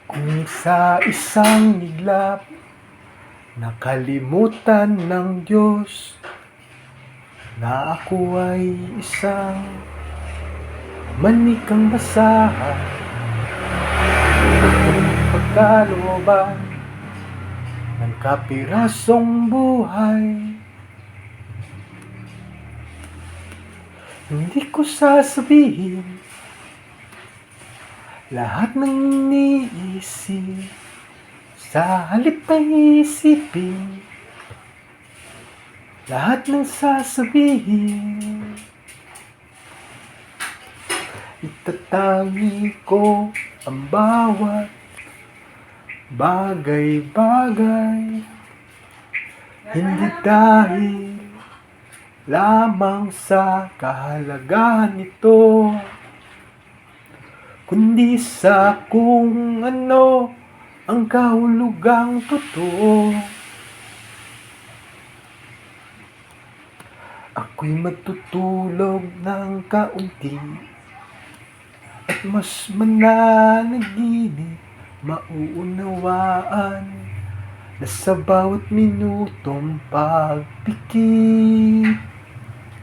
Kung sa isang iglap nakalimutan ng Diyos na ako ay isang manikang basahan ng pagkalooban ng kapirasong buhay. Hindi ko sasabihin lahat ng iniisip, sa halip ay isipin lahat ng sasabihin. Itatangi ko ang bawat bagay-bagay, hindi dahil lamang sa kahalagahan nito, kundi sa kung ano ang kahulugang totoo. Ako'y magtutulog ng kaunti at mas mananaginip, mauunawaan na sa bawat minutong pagpikit